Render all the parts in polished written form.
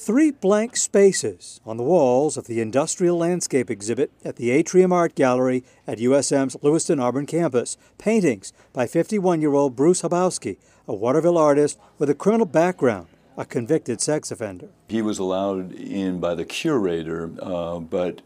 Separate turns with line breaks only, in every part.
3 blank spaces on the walls of the Industrial Landscape exhibit at the Atrium Art Gallery at USM's Lewiston-Auburn campus. Paintings by 51-year-old Bruce Habowski, a Waterville artist with a criminal background, a convicted sex offender.
He was allowed in by the curator, but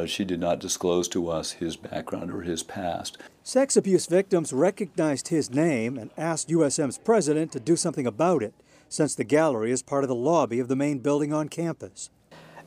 she did not disclose to us his background or his past.
Sex abuse victims recognized his name and asked USM's president to do something about it, since the gallery is part of the lobby of the main building on campus.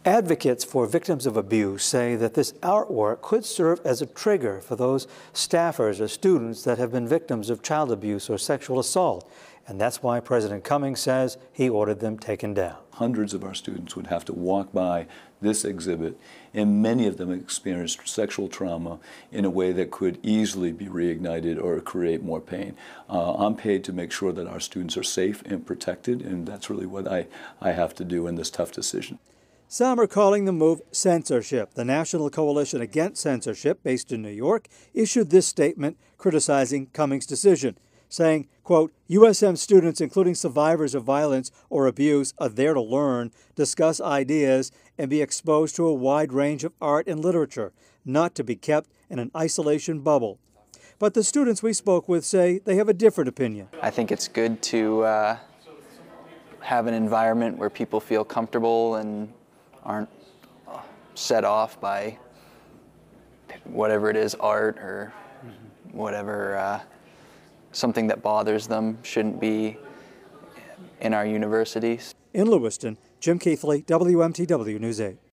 Advocates for victims of abuse say that this artwork could serve as a trigger for those staffers or students that have been victims of child abuse or sexual assault, and that's why President Cummings says he ordered them taken down.
Hundreds of our students would have to walk by this exhibit, and many of them experienced sexual trauma in a way that could easily be reignited or create more pain. I'm paid to make sure that our students are safe and protected, and that's really what I have to do in this tough decision.
Some are calling the move censorship. The National Coalition Against Censorship, based in New York, issued this statement criticizing Cummings' decision, saying, quote, USM students, including survivors of violence or abuse, are there to learn, discuss ideas, and be exposed to a wide range of art and literature, not to be kept in an isolation bubble. But the students we spoke with say they have a different opinion.
I think it's good to have an environment where people feel comfortable and aren't set off by whatever it is, art or whatever, something that bothers them shouldn't be in our universities.
In Lewiston, Jim Keithley, WMTW News 8.